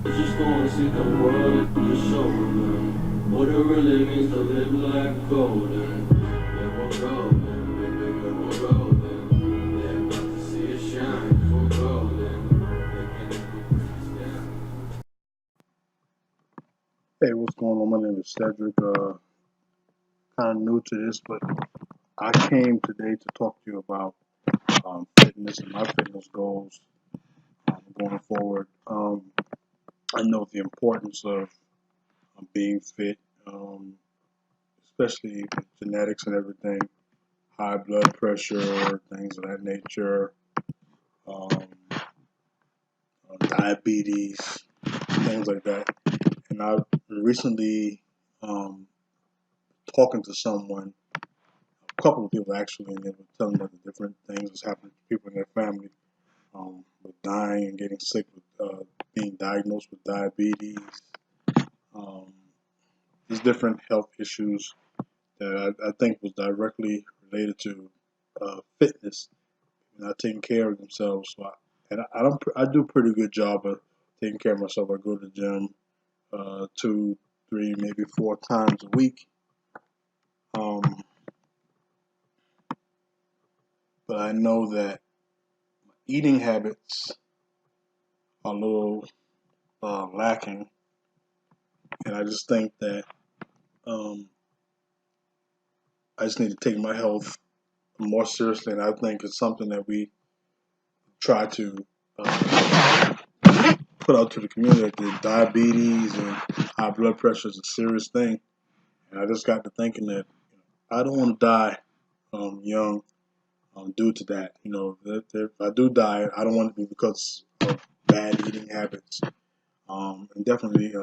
Just gonna see the world just show them what it really means to live like golden. Yeah, we're golden, baby, we're golden. They're about to see it shine, we're golden. They can't Hey, what's going on? My name is Cedric. Kind of new to this, but I came today to talk to you about fitness and my fitness goals going forward. I know the importance of being fit, um, especially with genetics and everything, high blood pressure, things of that nature, um, diabetes, things like that. And I recently um, talking to someone, a couple of people actually, and they were telling me about the different things that's happening to people in their family, with dying and getting sick, with being diagnosed with diabetes. Um, these different health issues that I think was directly related to fitness, not taking care of themselves. So I do a pretty good job of taking care of myself. I go to the gym two, three, maybe four times a week. Um, but I know that eating habits are a little lacking, and I just think that um, I just need to take my health more seriously, and I think it's something that we try to uh, put out to the community. That the diabetes and high blood pressure is a serious thing, and I just got to thinking that I don't want to die young due to that. If I do die, I don't want it to be because of bad eating habits, and definitely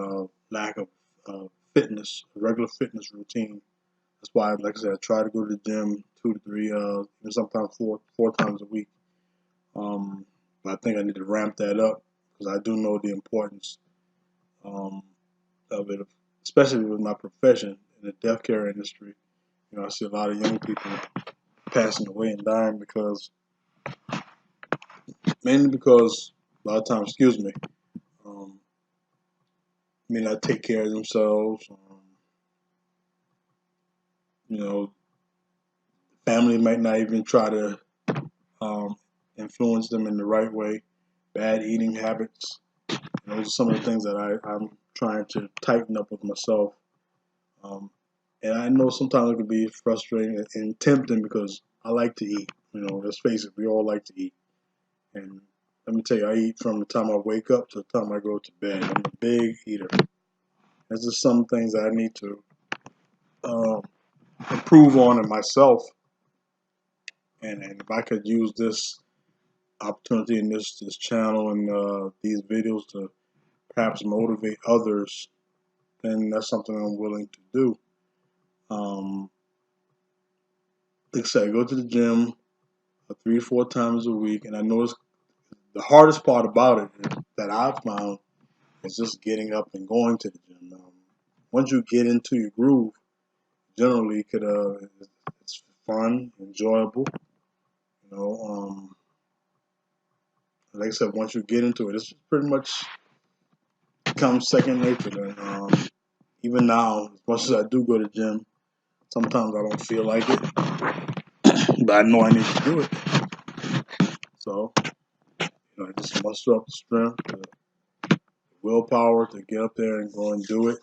lack of fitness, a regular fitness routine. That's why, like I said, I try to go to the gym two to three, sometimes four times a week. Um, but I think I need to ramp that up because I do know the importance um, of it, especially with my profession in the death care industry. I see a lot of young people passing away and dying mainly because a lot of times, excuse me, um, may not take care of themselves. You know, family might not even try to um, influence them in the right way. Bad eating habits. Those are some of the things that I'm trying to tighten up with myself. Um, and I know sometimes it can be frustrating and tempting because I like to eat. Let's face it, we all like to eat. And let me tell you, I eat from the time I wake up to the time I go to bed. I'm a big eater. There's just some things that I need to um, improve on in myself. And if I could use this opportunity in this channel and these videos to perhaps motivate others, then that's something I'm willing to do. Um, like I said, I go to the gym 3 or 4 times a week, and I notice the hardest part about it that I've found is just getting up and going to the gym. Once you get into your groove, generally it's fun, enjoyable. You know, um, like I said, once you get into it, it's pretty much becomes second nature. And even now, as much as I do go to the gym, sometimes I don't feel like it, but I know I need to do it. So I just muster up the strength, the willpower to get up there and go and do it.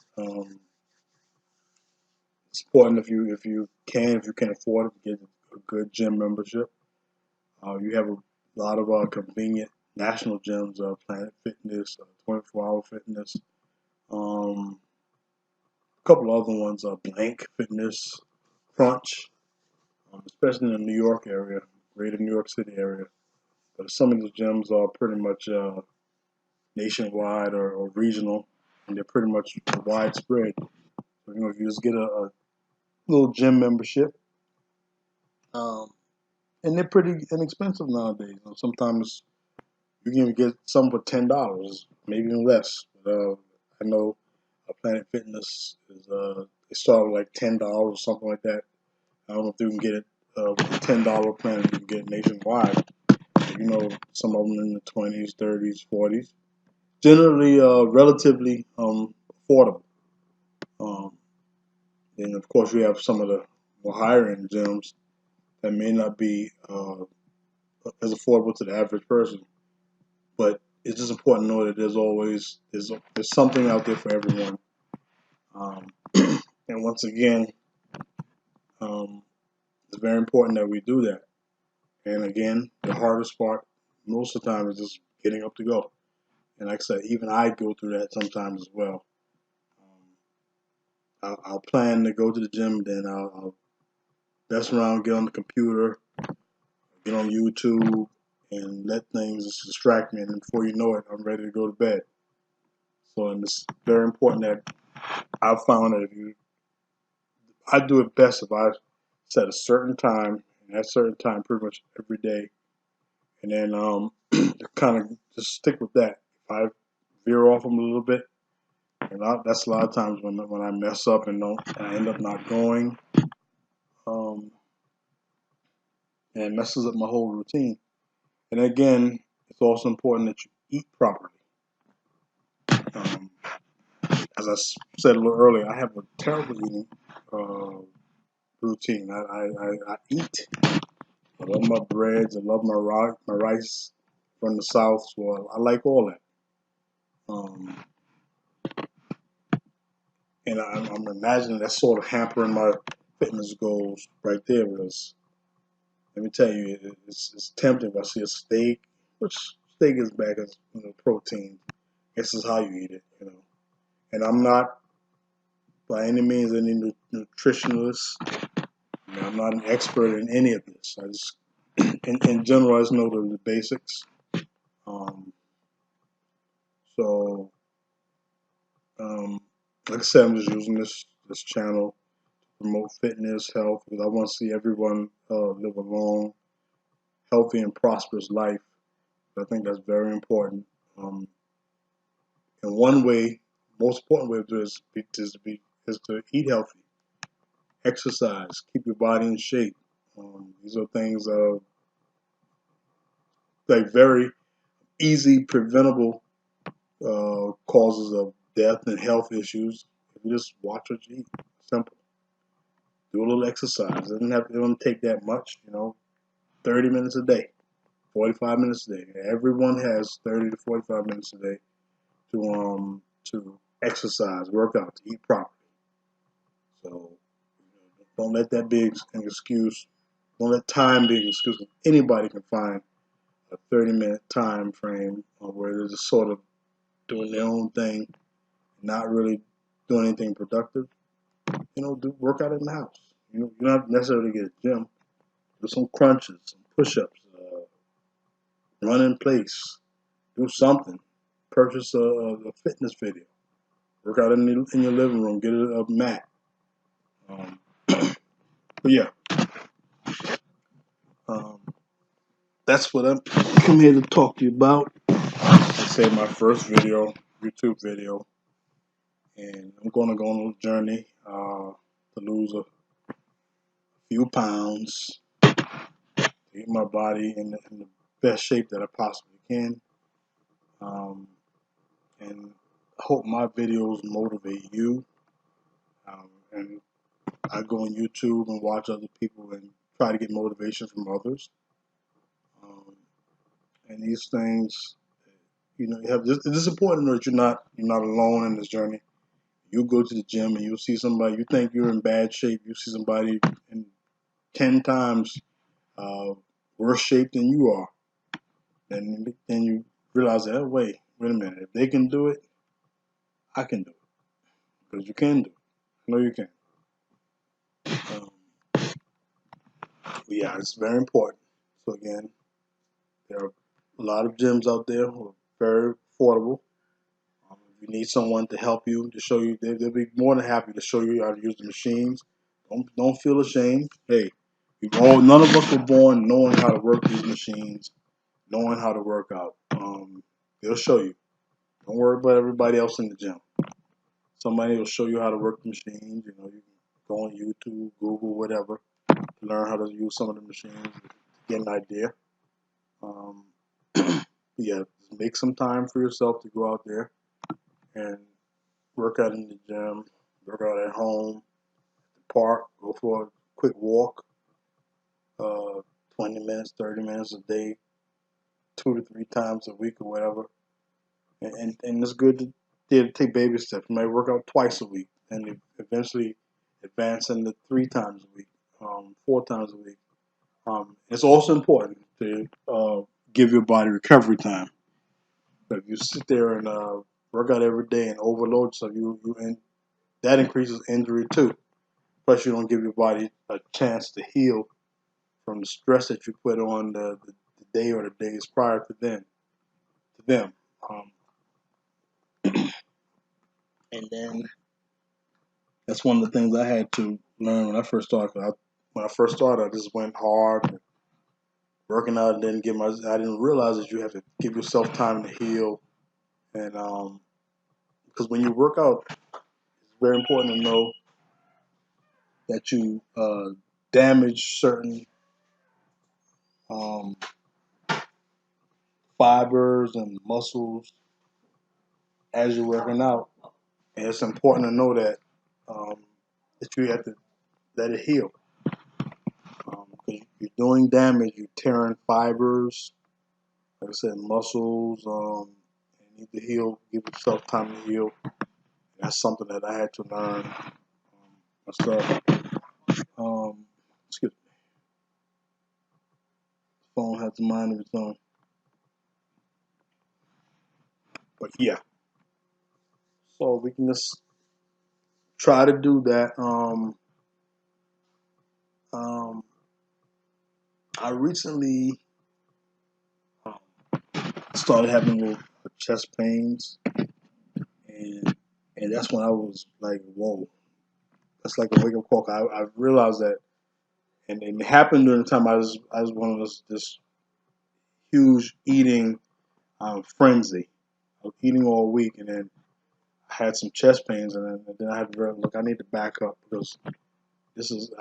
It's important if you can afford it, to get a good gym membership. You have a lot of convenient national gyms, Planet Fitness, 24 Hour Fitness, a couple other ones, Blank Fitness, Crunch, especially in the New York area, greater New York City area. But some of the gyms are pretty much nationwide or regional, and they're pretty much widespread. So, if you just get a little gym membership, um, and they're pretty inexpensive nowadays. Sometimes you can even get some for $10, maybe even less. But I know Planet Fitness is they start with like $10 or something like that. I don't know if you can get it with a $10 plan. You can get it nationwide. Some of them in the 20s, 30s, 40s. generally relatively affordable. Um, and of course, you have some of the more higher end gyms that may not be as affordable to the average person. But it's just important to know that there's something out there for everyone. Um, and once again, um, it's very important that we do that. And again, the hardest part most of the time is just getting up to go. And like I said, even I go through that sometimes as well. I'll plan to go to the gym, then I'll mess around, get on the computer, get on YouTube, and let things just distract me. And before you know it, I'm ready to go to bed. So, and it's very important that I've found that I do it best if I set a certain time, and that certain time pretty much every day, and then kind of just stick with that. If I veer off them a little bit, and that's a lot of times when I mess up and don't, and I end up not going, um, and it messes up my whole routine. And again, it's also important that you eat properly. Um, as I said a little earlier, I have a terrible eating routine. I eat. I love my breads. I love my rice from the south. So I like all that. Um, and I'm imagining that's sort of hampering my fitness goals right there. Because let me tell you, it's tempting. If I see a steak, which steak is back as protein. This is how you eat it, And I'm not by any means any nutritionalist. I'm not an expert in any of this. I just, in general, I just know the basics. Um, so, like I said, I'm just using this channel to promote fitness, health, because I want to see everyone live a long, healthy, and prosperous life. I think that's very important. And one way, most important way to do it is to eat healthy, exercise, keep your body in shape. These are things that are like very easy, preventable causes of death and health issues. If you just watch what you eat, simple. Do a little exercise. It don't take that much. 30 minutes a day, 45 minutes a day. Everyone has 30 to 45 minutes a day to exercise, work out, to eat properly. So don't let that be an excuse. Don't let time be an excuse. Anybody can find a 30-minute time frame where they're just sort of doing their own thing, not really doing anything productive. Do work out in the house. You don't have to necessarily get a gym. Do some crunches, some push-ups, run in place, do something. Purchase a fitness video. Work out in your living room. Get a mat. But yeah, um, that's what I'm come here to talk to you about. I say my first video, YouTube video, and I'm going to go on a little journey to lose a few pounds, to get my body in the best shape that I possibly can. And I hope my videos motivate you. And I go on YouTube and watch other people and try to get motivation from others. And these things, it's just important to know that you're not alone in this journey. You go to the gym and you'll see somebody, you think you're in bad shape, you see somebody in 10 times uh, worse shape than you are. And then you realize that, oh, wait a minute. If they can do it, I can do it. Because you can do it. I know you can. But yeah, it's very important. So again, there are a lot of gyms out there who are very affordable. If you need someone to help you, to show you, they'll be more than happy to show you how to use the machines. Don't feel ashamed. Hey, none of us were born knowing how to work these machines, knowing how to work out. They'll show you. Don't worry about everybody else in the gym. Somebody will show you how to work the machines. You can go on YouTube, Google, whatever, to learn how to use some of the machines, to get an idea. Yeah, it's make some time for yourself to go out there and work out in the gym, work out at home, the park, go for a quick walk, uh, 20 minutes, 30 minutes a day, 2 to 3 times a week or whatever. And it's good to take baby steps. You might work out twice a week and eventually advance into 3 times a week, 4 times a week. It's also important to give your body recovery time. But if you sit there and work out every day and overload yourself, that increases injury too. Plus, you don't give your body a chance to heal from the stress that you put on the day or the days prior to them. Um, and then that's one of the things I had to learn when I first started. When I first started, I just went hard, working out, and I didn't realize that you have to give yourself time to heal. And because when you work out, it's very important to know that you damage certain um, fibers and muscles as you're working out, and it's important to know um, that you have to let it heal. Because you're doing damage, you're tearing fibers, like I said, muscles. You need to heal, give yourself time to heal. That's something that I had to learn myself. Excuse me, phone has a mind of its own. But yeah, so we can just try to do that. Um, I recently um, started having little chest pains, and and that's when I was like, whoa, that's like a wake up call. I realized that, and it happened during the time I was one of this huge eating frenzy. I was eating all week, and then I had some chest pains, and then I had to look. I need to back up because this is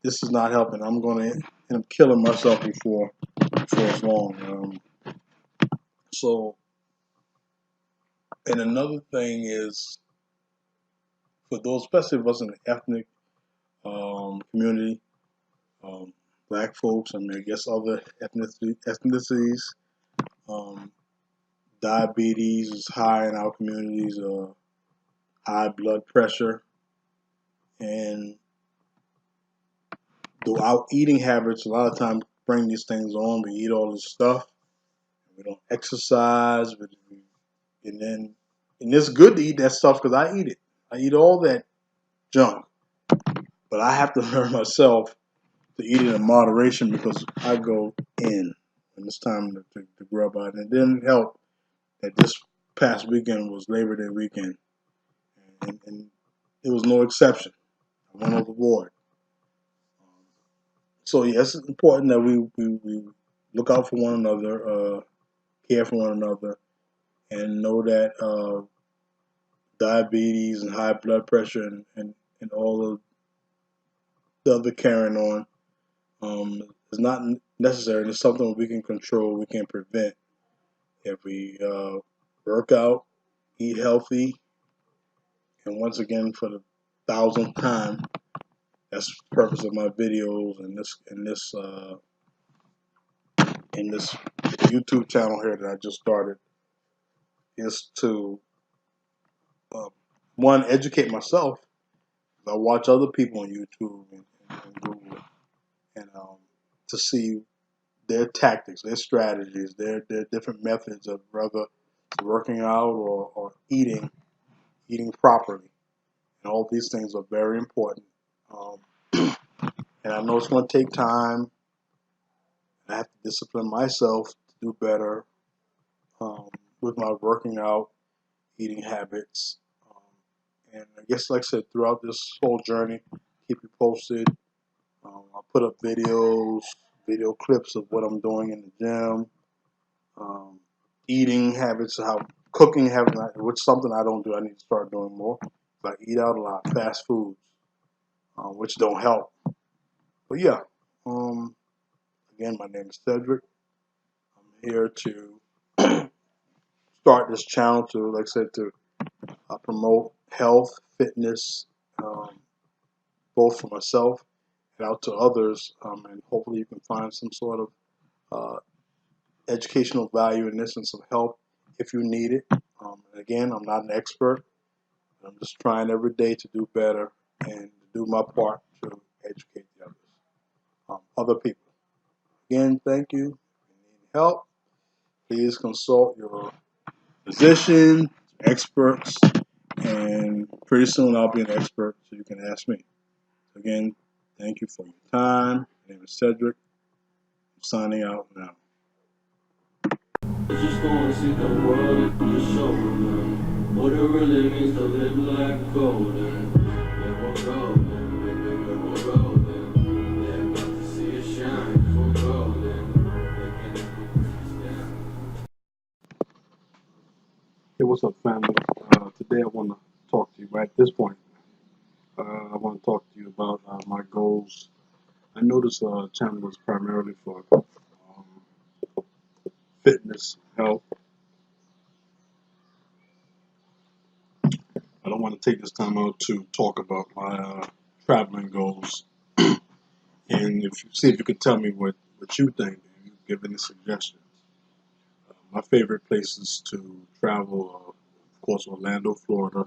this is not helping. I'm going to end up killing myself before it's long. So, and another thing is for those, especially of us in the ethnic community, um, black folks, I mean, I guess other ethnicities, um, diabetes is high in our communities, high blood pressure, and though our eating habits a lot of times bring these things on. We eat all this stuff, we don't exercise, and then and it's good to eat that stuff because I eat it. I eat all that junk, but I have to learn myself to eat it in moderation because I go in when it's time to grub out. And it didn't help that this past weekend was Labor Day weekend, and it was no exception. I went overboard. So yes, it's important that we look out for one another, care for one another, and know that diabetes and high blood pressure and all of the other carrying on is not necessary. It's something we can control, we can prevent if we work out, eat healthy, and once again for the thousandth time, that's the purpose of my videos and this YouTube channel here that I just started is to uh, one, educate myself. I watch other people on YouTube and Google, and to see their tactics, their strategies, their different methods of whether working out or eating properly. And all these things are very important. Um, and I know it's going to take time. I have to discipline myself to do better um, with my working out, eating habits. And I guess, like I said, throughout this whole journey, keep you posted. I'll put up video clips of what I'm doing in the gym, um, eating habits, how cooking habits, which is something I don't do. I need to start doing more. I eat out a lot, fast foods, which don't help. But yeah, um, again, my name is Cedric. I'm here to start this channel to, like I said, to promote health, fitness, um, both for myself and out to others, and hopefully you can find some sort of educational value in this and some help if you need it. And again, I'm not an expert. I'm just trying every day to do better and to do my part to educate the others, other people. Again, thank you. If you need help, please consult your physician, experts, and pretty soon I'll be an expert so you can ask me. Again, thank you for your time. My name is Cedric. I'm signing out now. Just gonna see the world, just show them what it really means to live like golden. Yeah, we're golden, baby, we're golden. They're about to see it shine, 'cause we're golden. They can't ever put us down. Hey, what's up, family? Today I want to talk to you. At this point, I want to talk to you about my goals. I know this channel was primarily for fitness, health. I don't want to take this time out to talk about my traveling goals. And if you see if you could tell me what you think, and you give any suggestions. My favorite places to travel are, of course, Orlando, Florida.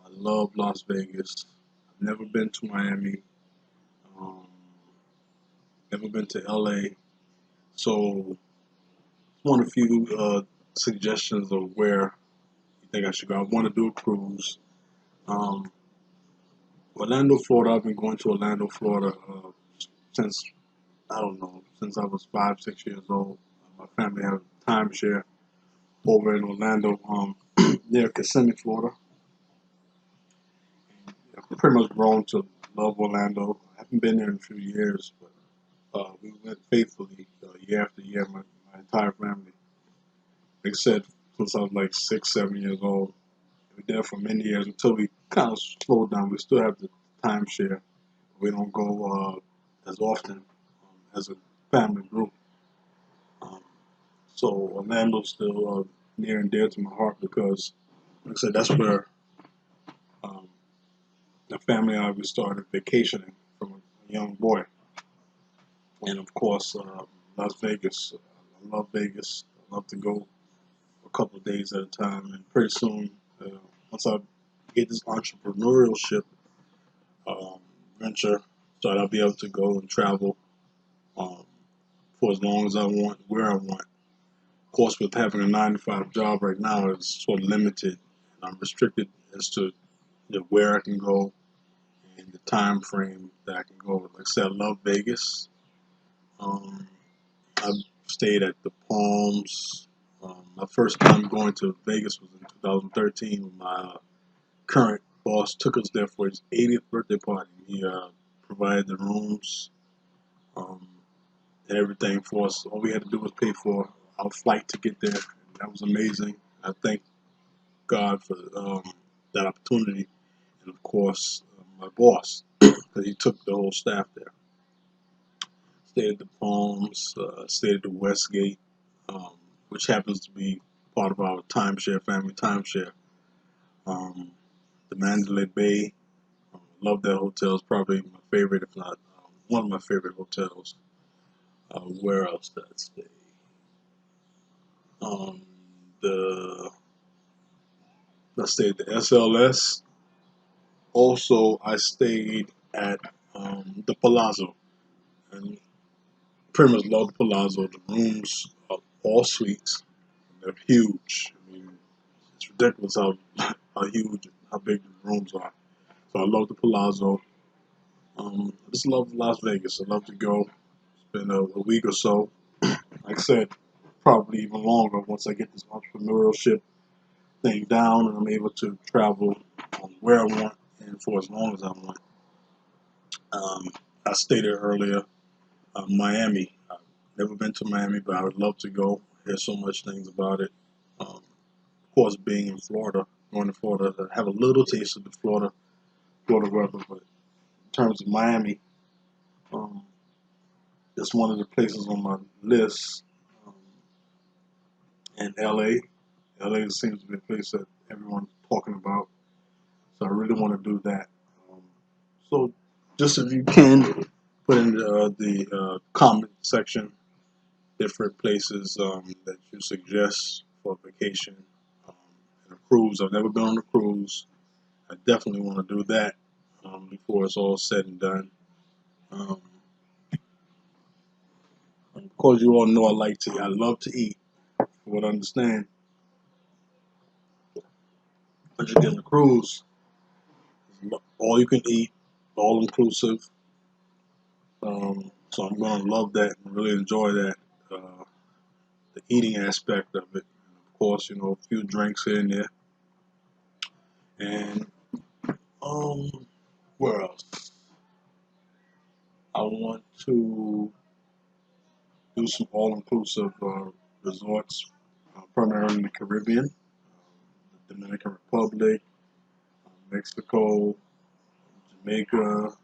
I love Las Vegas. I've never been to Miami. Um, Never been to LA. So, want a few suggestions of where you think I should go. I want to do a cruise. Um, Orlando, Florida. I've been going to Orlando, Florida since I don't know, since I was 5, 6 years old. My family had a timeshare over in Orlando, near Kissimmee, Florida. I've pretty much grown to love Orlando. I haven't been there in a few years, but we went faithfully year after year. My entire family. Like I said, since I was like 6, 7 years old. We were there for many years until we kind of slowed down. We still have the timeshare. We don't go as often as a family group. Um, so Orlando's still near and dear to my heart because, like I said, that's where um, the family and I we started vacationing from a young boy. And of course, Las Vegas. I love Vegas. I love to go a couple of days at a time. And pretty soon, once I get this entrepreneurship um, venture, so that I'll be able to go and travel um, for as long as I want, where I want. Of course, with having a 9 to 5 job right now, it's sort of limited. I'm restricted as to where I can go and the time frame that I can go. Like I said, I love Vegas. Um, I've stayed at the Palms. My first time going to Vegas was in 2013 when my current boss took us there for his 80th birthday party. He provided the rooms um, and everything for us. All we had to do was pay for our flight to get there. That was amazing. I thank God for that opportunity, and of course my boss, because he took the whole staff there. Stayed at the Palms, stayed at the Westgate, which happens to be part of our timeshare, family timeshare. Um, the Mandalay Bay, love that hotel. It's probably my favorite, if not one of my favorite hotels. Where else did I stay? Um, the I stayed at the SLS. Also, I stayed at the Palazzo, and pretty much love the Palazzo. The rooms are all suites. They're huge. I mean, it's ridiculous how huge, how big the rooms are. So I love the Palazzo. I just love Las Vegas. I love to go. Spend a week or so. Like I said, probably even longer once I get this entrepreneurship thing down and I'm able to travel where I want and for as long as I want. Um, I stated earlier, Miami. I've never been to Miami, but I would love to go. There's so much things about it. Of course, being in Florida, going to Florida, I have a little taste of the Florida weather, but in terms of Miami, um, it's one of the places on my list. Um, and LA. LA seems to be a place that everyone's talking about, so I really want to do that. Um, so, just if you can put in the comment section different places that you suggest for vacation um, and a cruise. I've never been on a cruise. I definitely want to do that before it's all said and done. Um, of course, you all know I like to. I love to eat. You would understand. But you get on a cruise, all you can eat, all inclusive. So I'm gonna love that and really enjoy that, the eating aspect of it. And of course, a few drinks here and there. And where else? I want to do some all-inclusive resorts, primarily in the Caribbean, the Dominican Republic, Mexico, Jamaica,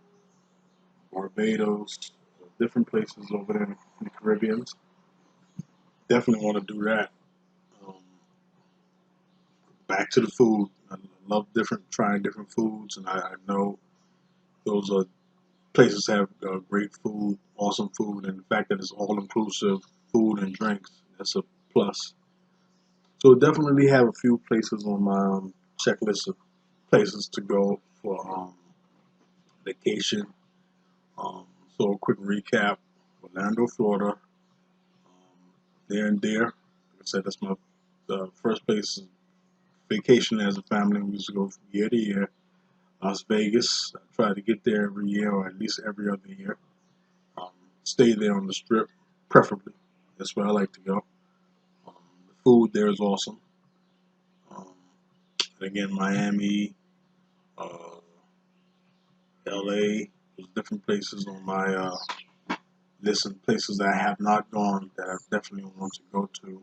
Barbados, different places over there in the Caribbean. Definitely want to do that. Um, Back to the food. I love trying different foods, and I know those are places have great food, awesome food, and the fact that it's all inclusive food and drinks, that's a plus. So definitely have a few places on my checklist of places to go for vacation. So a quick recap: Orlando, Florida, there and there. Like I said, that's my first place vacation as a family. We used to go from year to year. Las Vegas. I try to get there every year, or at least every other year. Um, Stay there on the strip, preferably. That's where I like to go. The food there is awesome. Um, and again, Miami, uh, LA, there's different places on my list of places that I have not gone that I definitely want to go to,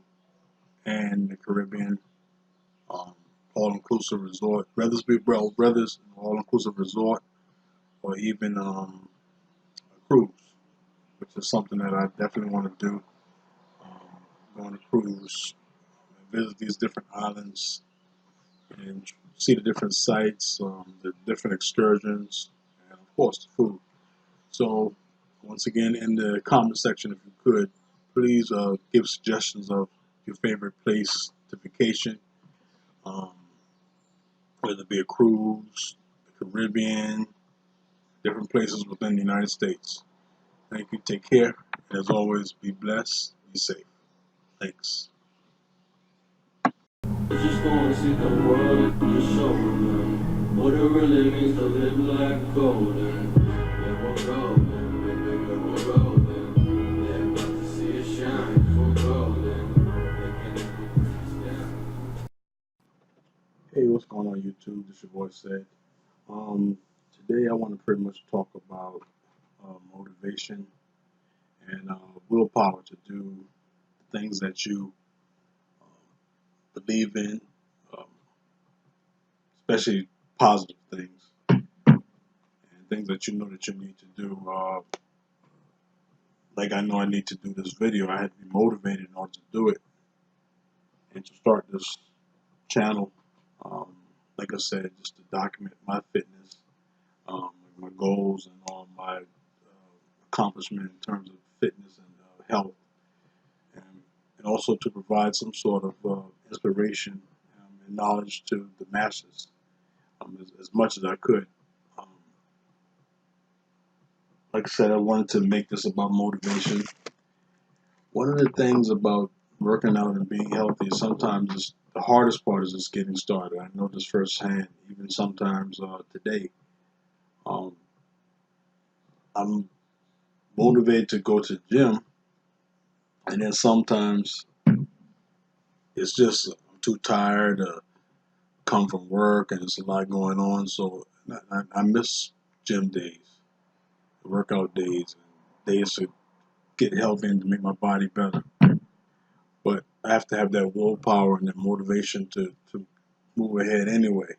and the Caribbean, um, all-inclusive resort, whether it's an all-inclusive resort or even a cruise, which is something that I definitely want to do. Go on a cruise, visit these different islands, and see the different sites, the different excursions, and of course the food. So, once again, in the comment section, if you could, please give suggestions of your favorite place to vacation, um, whether it be a cruise, the Caribbean, different places within the United States. Thank you. Take care. And as always, be blessed. Be safe. Thanks. Just gonna see the world, just show them what it really means to live like golden. Yeah, we're golden, baby, yeah, we're golden. They're about to see it shine, 'cause we're golden. They can't ever put us down. Hey, what's going on, YouTube? This your boy Ced. Today I want to pretty much talk about motivation and willpower to do things that you believe in, um, especially positive things and things that you know that you need to do. Like I know I need to do this video. I had to be motivated in order to do it and to start this channel. Um, like I said, just to document my fitness, my goals, and all my accomplishment in terms of fitness and health, and, and also to provide some sort of inspiration and knowledge to the masses as much as I could. Um, like I said, I wanted to make this about motivation. One of the things about working out and being healthy is sometimes the hardest part is just getting started. I know this firsthand, even sometimes today. Um, I'm motivated to go to the gym, and then sometimes it's just I'm too tired to come from work, and it's a lot going on. So I miss gym days, workout days, and days to get healthy and to make my body better. But I have to have that willpower and that motivation to move ahead anyway.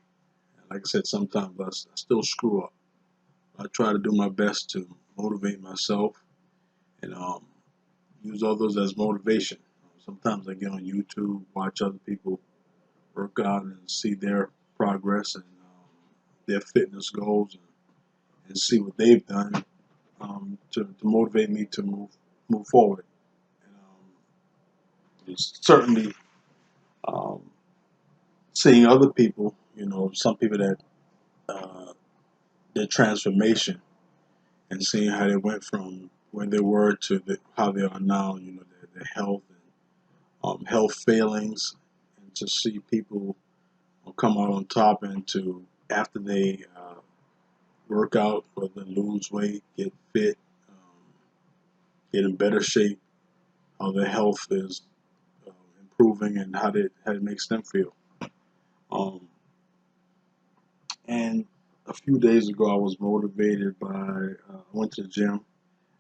Like I said, sometimes I still screw up. I try to do my best to motivate myself and use others as motivation. Sometimes I get on YouTube, watch other people work out and see their progress and their fitness goals, and see what they've done to motivate me to move forward. And, it's certainly um, seeing other people, some people that their transformation, and seeing how they went from where they were to how they are now, their health and health failings, and to see people come out on top, and to after they work out, whether lose weight, get fit, get in better shape, how their health is improving, and how it makes them feel. Um, and a few days ago, I was motivated by I went to the gym.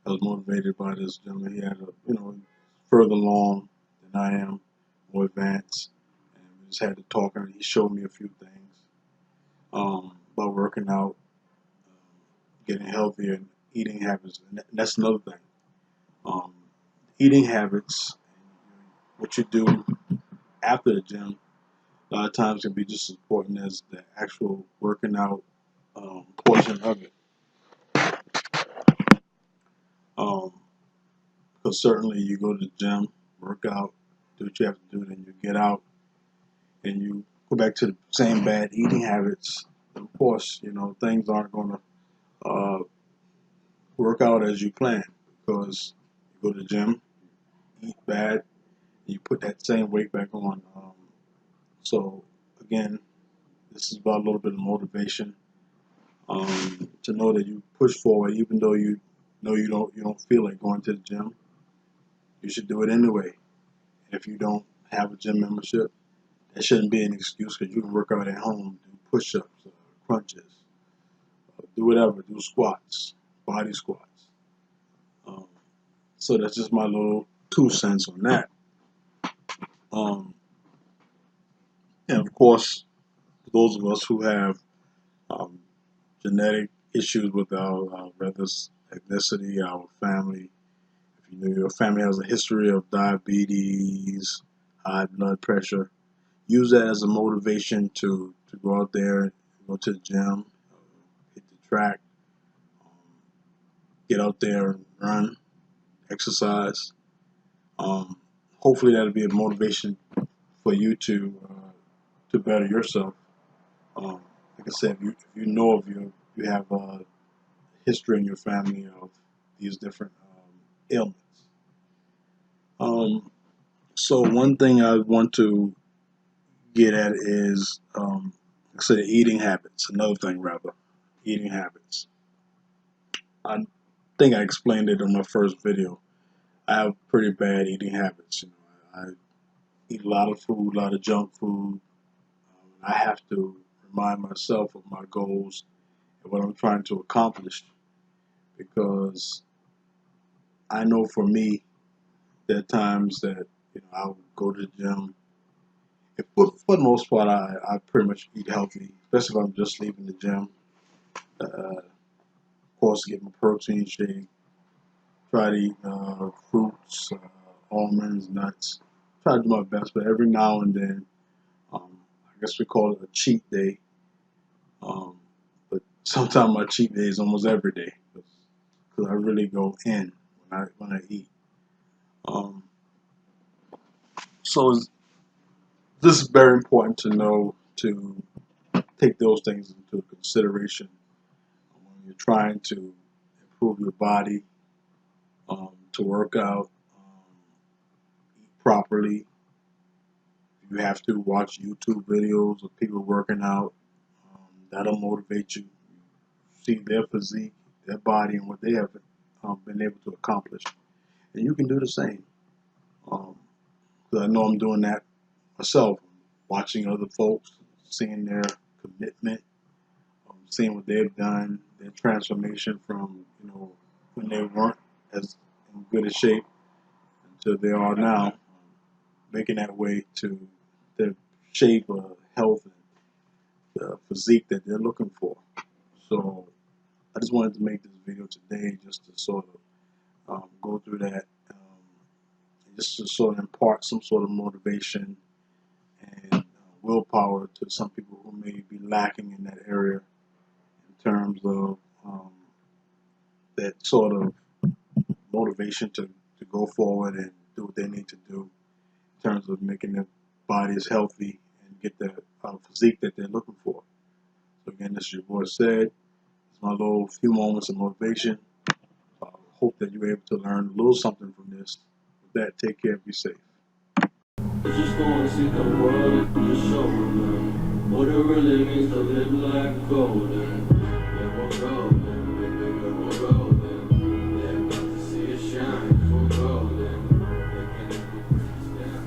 I was motivated by this gentleman. He had further along than I am, more advanced, and we just had to talk. And he showed me a few things about working out, getting healthier, and eating habits. And that's another thing. Um, Eating habits, what you do after the gym, a lot of times can be just as important as the actual working out portion of it. Um, because certainly you go to the gym, work out, do what you have to do, then you get out and you go back to the same bad eating habits. Of course, things aren't going to work out as you plan, because you go to the gym, eat bad, and you put that same weight back on. So again, this is about a little bit of motivation, to know that you push forward, even though you know you don't feel like going to the gym. You should do it anyway. If you don't have a gym membership, that shouldn't be an excuse, because you can work out at home, do push-ups, crunches, do whatever, do squats, body squats. Um, so that's just my little 2 cents on that. Um, and of course, those of us who have um, genetic issues with our whether it's ethnicity, our family, if you know your family has a history of diabetes, high blood pressure, use that as a motivation to go out there, go to the gym, hit the track, um, get out there and run, exercise. Um, Hopefully that'll be a motivation for you to better yourself. Um, like I said, if you know of you have a history in your family of these different ailments. So one thing I want to get at is, like I said, eating habits. Another thing, rather, eating habits. I think I explained it in my first video. I have pretty bad eating habits. I eat a lot of food, a lot of junk food. I have to remind myself of my goals and what I'm trying to accomplish, because I know for me, there are times that I'll go to the gym. For the most part, I pretty much eat healthy, especially if I'm just leaving the gym. Of course, get my protein shake, try to eat fruits, almonds, nuts. Try to do my best, but every now and then, I guess we call it a cheat day. But sometimes my cheat day is almost every day, because I really go in when I eat. Um, so this is very important to know, to take those things into consideration when you're trying to improve your body, to work out, eat properly. You have to watch YouTube videos of people working out. That'll motivate you. See their physique, their body, and what they have been able to accomplish. And you can do the same. Um, 'Cause I know I'm doing that myself, watching other folks, seeing their commitment, seeing what they've done, their transformation from when they weren't as in good a shape to they are now, making that way to the shape, health, and the physique that they're looking for. So I just wanted to make this video today, just to sort of go through that, just to sort of impart some sort of motivation, and willpower to some people who may be lacking in that area in terms of that sort of motivation to go forward and do what they need to do in terms of making their bodies healthy and get the physique that they're looking for. So again, this is your boy Ced. It's my little few moments of motivation. Hope that you're able to learn a little something from this. With that, take care, be safe. Just gonna see the world, just show them what it really means to live like golden. Yeah, we're golden, baby, we're golden. They're about to see it shine, we're golden. They can't put this down.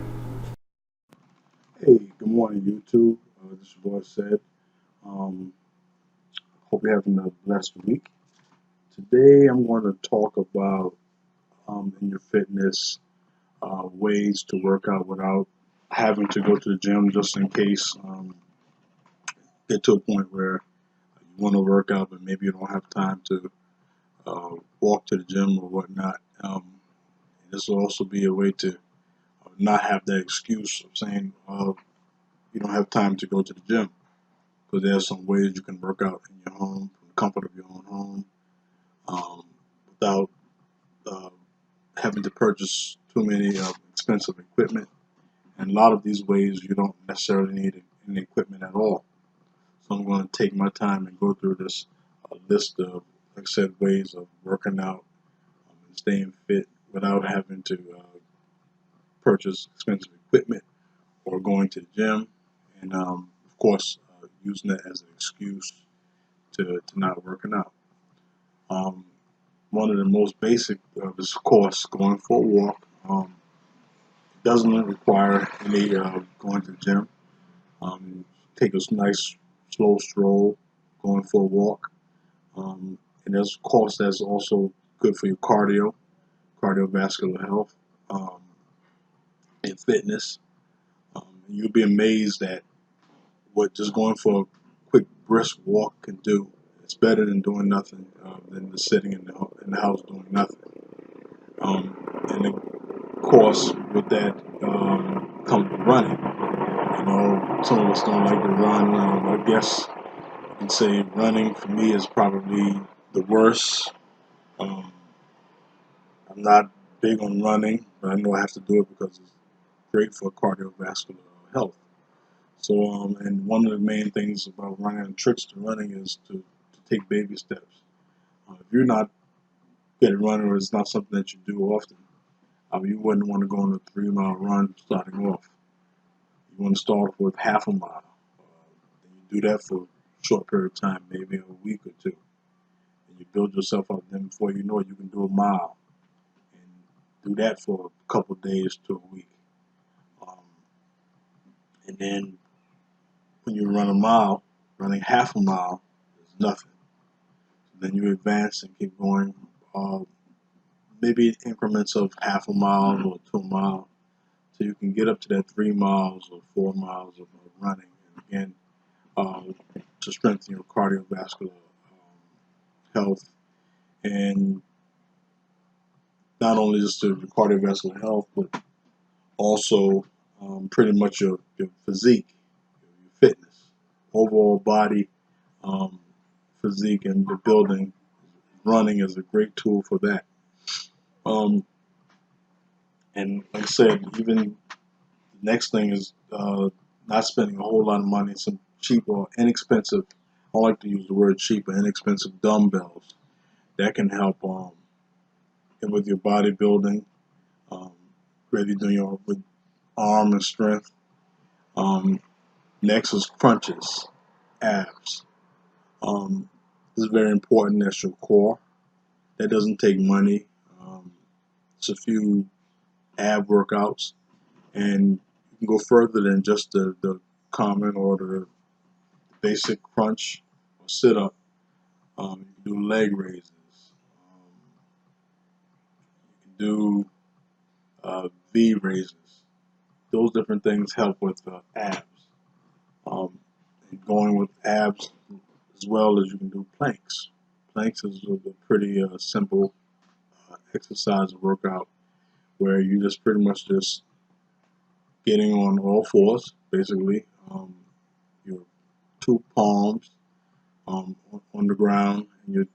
Hey, good morning, YouTube. This is your boy Ced. Hope you're having a blessed week. Today, I'm going to talk about in your fitness ways to work out without having to go to the gym, just in case get to a point where you want to work out, but maybe you don't have time to walk to the gym or whatnot. This will also be a way to not have that excuse of saying you don't have time to go to the gym, because there's some ways you can work out in your home, from the comfort of your own home, without having to purchase too many expensive equipment. And a lot of these ways you don't necessarily need any equipment at all. So I'm going to take my time and go through this list of, like I said, ways of working out and staying fit without having to purchase expensive equipment or going to the gym, and of course using that as an excuse to not working out. One of the most basic is, of course, going for a walk. Doesn't require any going to the gym. Take a nice slow stroll, going for a walk. And of course, that's also good for your cardiovascular health, and fitness. You'll be amazed at what just going for a quick brisk walk can do. It's better than doing nothing, than just sitting in the house doing nothing. And of course, with that comes running. You know, some of us don't like to run. I guess you can say running for me is probably the worst. Um, I'm not big on running, but I know I have to do it because it's great for cardiovascular health. So, and one of the main things about running and tricks to running is to take baby steps. If you're not good at running, or it's not something that you do often, you wouldn't want to go on a 3-mile run starting off. You want to start with half a mile. Then you do that for a short period of time, maybe a week or two. And you build yourself up. Then before you know it, you can do a mile. And do that for a couple of days to a week. And then when you run a mile, running half a mile is nothing. Then you advance and keep going, maybe increments of half a mile or 2 miles, so you can get up to that 3 miles or 4 miles of running. And again, to strengthen your cardiovascular health, and not only just your cardiovascular health, but also pretty much your physique, your fitness, overall body physique, and the building. Running is a great tool for that. And like I said, even the next thing is not spending a whole lot of money. Some cheap or inexpensive, I like to use the word cheap or inexpensive, dumbbells that can help with your bodybuilding, whether you're doing your with arm and strength. Next is crunches, abs. This is very important. That's your core. That doesn't take money. It's a few ab workouts, and you can go further than just the common or the basic crunch or sit up. You can do leg raises. You can do V raises. Those different things help with abs. And going with abs as well as you can do planks. Planks is a pretty simple exercise workout where you just pretty much just getting on all fours, basically, your two palms on the ground, and your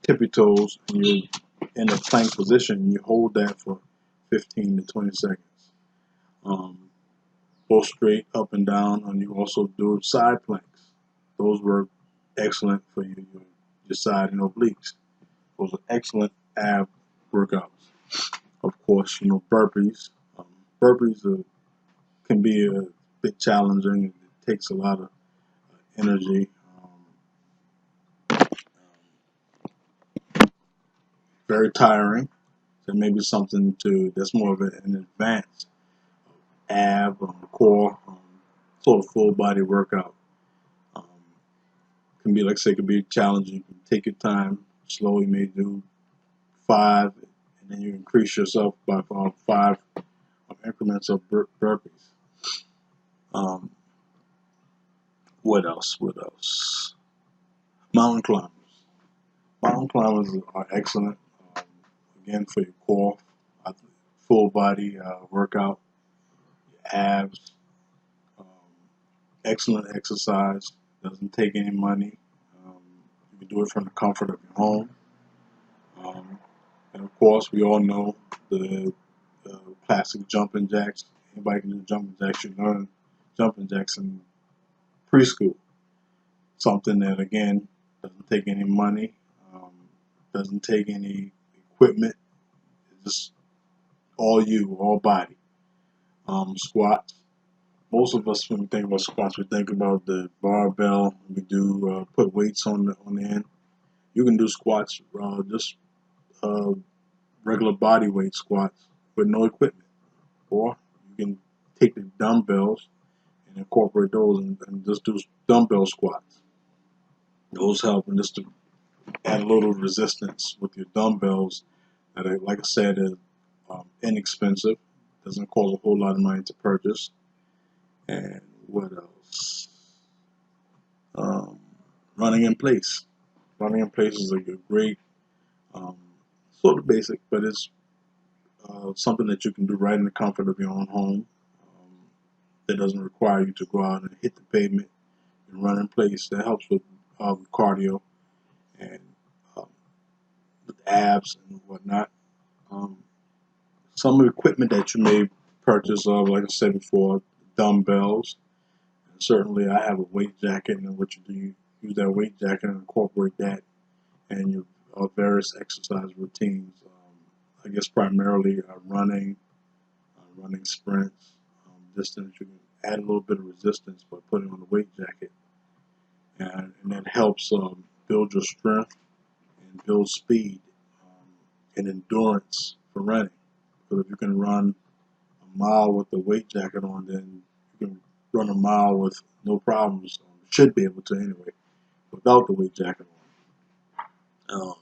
tippy toes, and you're in a plank position, and you hold that for 15 to 20 seconds. Both straight up and down, and you also do side planks. Those work excellent for your side and obliques. Those are excellent ab workouts. Of course, burpees. Burpees can be a bit challenging. It takes a lot of energy. Very tiring. So maybe something that's more of an advanced ab core sort of full body workout. Can be, like I say, can be challenging. You can take your time, slowly, may do 5, and then you increase yourself by 5 increments of burpees. What else? What else? Mountain climbers. Mountain climbers are excellent. Again, for your core, full body workout, your abs. Excellent exercise. Doesn't take any money. You can do it from the comfort of your home. And of course, we all know the classic jumping jacks. Anybody can do jumping jacks. You learn jumping jacks in preschool. Something that, again, doesn't take any money, doesn't take any equipment. It's just all body. Squats. Most of us, when we think about squats, we think about the barbell. We do put weights on the end. You can do squats, just regular body weight squats with no equipment, or you can take the dumbbells and incorporate those and just do dumbbell squats. Those help, and just to add a little resistance with your dumbbells. That, like I said, is inexpensive. Doesn't cost a whole lot of money to purchase. And what else? Running in place. Running in place is a great, sort of basic, but it's something that you can do right in the comfort of your own home. That doesn't require you to go out and hit the pavement and run in place. That helps with cardio and with abs and whatnot. Some of the equipment that you may purchase, like I said before, dumbbells. And certainly, I have a weight jacket, and what you do, you use that weight jacket and incorporate that in your various exercise routines. I guess primarily running sprints, distance. You can add a little bit of resistance by putting on the weight jacket, and that helps build your strength and build speed and endurance for running. Because if you can run a mile with the weight jacket on, then you can run a mile with no problems. Should be able to anyway, without the weight jacket on.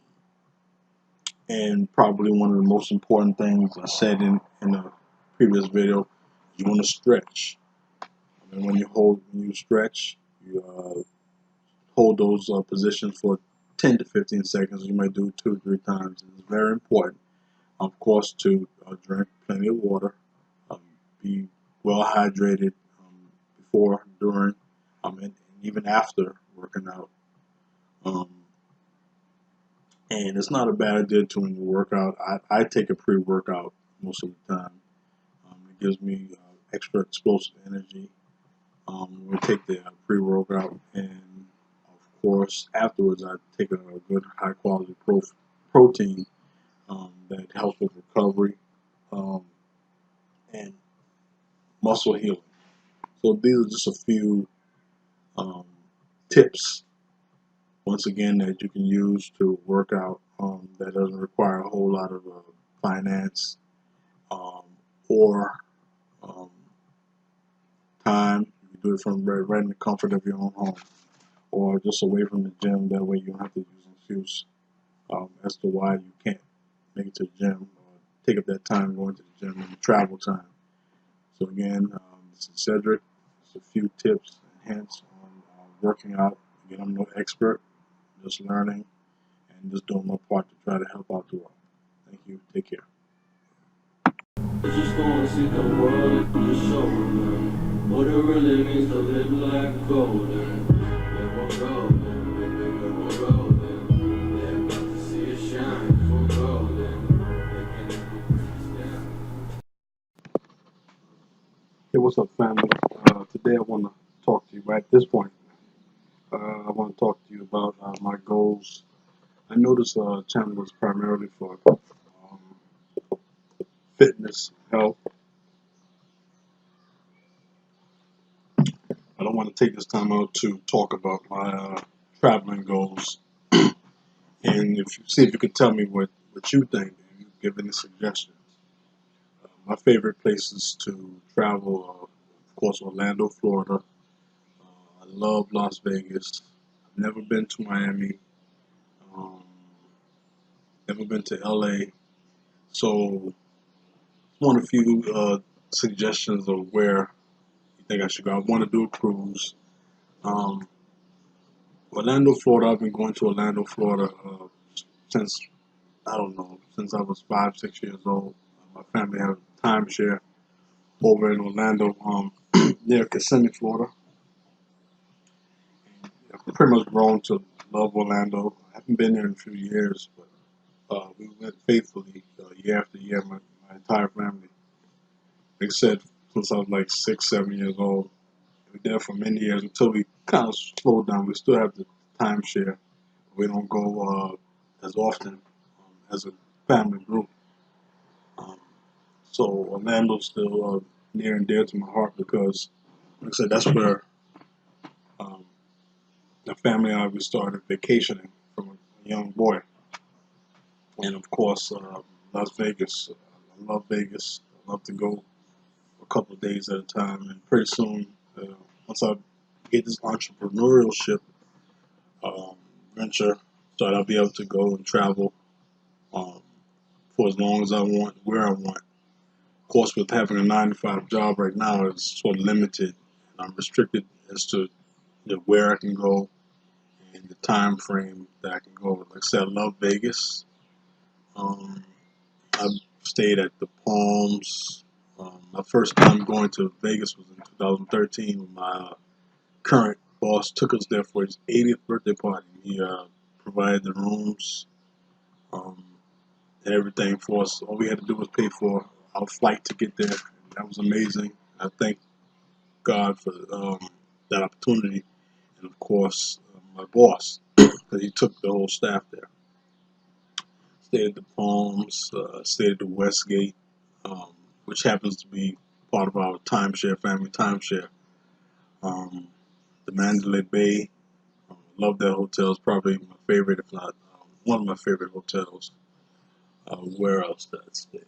And probably one of the most important things I said in the previous video, you want to stretch. And when you stretch, you hold those positions for 10 to 15 seconds. You might do it 2 or 3 times. It's very important, of course, to drink plenty of water, be well hydrated before, during, and even after working out. And it's not a bad idea to, when you work out. I take a pre-workout most of the time. It gives me extra explosive energy. We take the pre-workout, and of course afterwards I take a good high-quality protein that helps with recovery and muscle healing. So these are just a few tips, once again, that you can use to work out that doesn't require a whole lot of finance or time. You can do it from right in the comfort of your own home, or just away from the gym. That way you don't have to use an excuse as to why you can't make it to the gym or take up that time going to the gym and travel time. So again, this is Cedric. Just a few tips and hints on working out. Again, I'm no expert, just learning and just doing my part to try to help out the world. Thank you. Take care. Just wanna see the world, just show them. what it really means to live like golden. Yeah, we're golden, baby, we're golden. They're about to see it shine, we're golden. They can't yeah. Hey, what's up, family? Today I want to talk to you. Right at this point, I want to talk to you about my goals. I know this channel is primarily for fitness, health. I don't want to take this time out to talk about my traveling goals, and if you could tell me what you think, and you give any suggestions. My favorite places to travel are, of course, Orlando, Florida. I love Las Vegas. I've never been to Miami. Um, Never been to LA. So, I want a few suggestions of where you think I should go. I want to do a cruise. Um, Orlando, Florida. I've been going to Orlando, Florida since I don't know, since I was 5, 6 years old. My family had a timeshare over in Orlando, near Kissimmee, Florida. I've pretty much grown to love Orlando. I haven't been there in a few years, but we went faithfully year after year. My entire family, like I said, since I was like 6, 7 years old. We were there for many years until we kind of slowed down. We still have the timeshare. We don't go as often as a family group. Um, so Orlando's still near and dear to my heart because, like I said, that's where um, the family and I we started vacationing from a young boy. And of course, Las Vegas. I love Vegas. I love to go a couple of days at a time. And pretty soon, once I get this entrepreneurship um, venture, so I'll be able to go and travel um, for as long as I want, where I want. Of course, with having a 9 to 5 job right now, it's sort of limited. I'm restricted as to where I can go and the time frame that I can go. Like I said, I love Vegas. Um, I've stayed at the Palms. My first time going to Vegas was in 2013 when my current boss took us there for his 80th birthday party. He provided the rooms, um, and everything for us. All we had to do was pay for our flight to get there. That was amazing. I thank God for that opportunity, and of course, my boss, because he took the whole staff there. Stayed at the Palms, stayed at the Westgate, um, which happens to be part of our timeshare, family timeshare. Um, the Mandalay Bay, love that hotel. It's probably my favorite, if not one of my favorite hotels. Where else did I stay?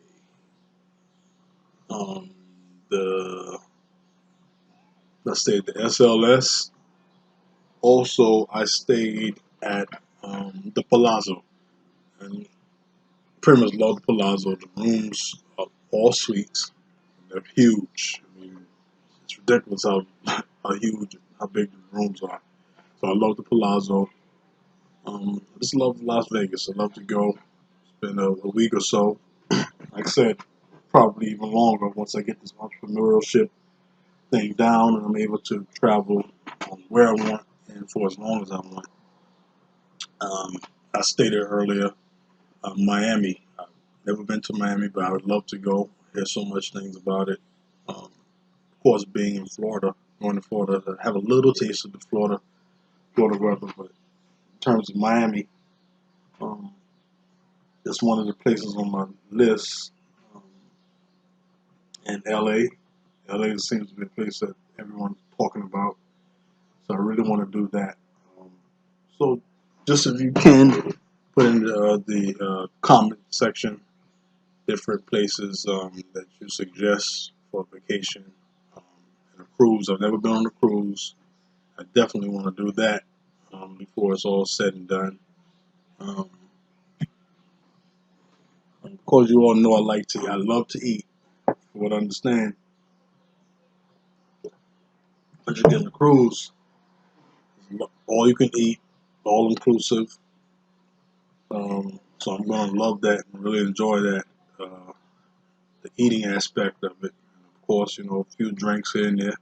Um, the I stayed at the SLS. Also, I stayed at the Palazzo, and pretty much love the Palazzo. The rooms are all suites. They're huge. I mean, it's ridiculous how huge, how big the rooms are. So I love the Palazzo. I just love Las Vegas. I love to go. Spend a week or so. Like I said, probably even longer once I get this entrepreneurship thing down and I'm able to travel where I want and for as long as I want. Um, I stated earlier, Miami. I've never been to Miami, but I would love to go. There's so much things about it. Of course, being in Florida, going to Florida, I have a little taste of the Florida weather, but in terms of Miami, um, it's one of the places on my list. Um, and LA, LA seems to be a place that everyone's talking about, so I really want to do that. Um, so, just if you can put in the comment section different places that you suggest for a vacation um, and a cruise. I've never been on a cruise. I definitely want to do that before it's all said and done. Um, of course, you all know I love to eat. For what I understand, but you get on a cruise, all you can eat, all inclusive. So I'm going to love that and really enjoy that, the eating aspect of it. And of course, a few drinks here and there.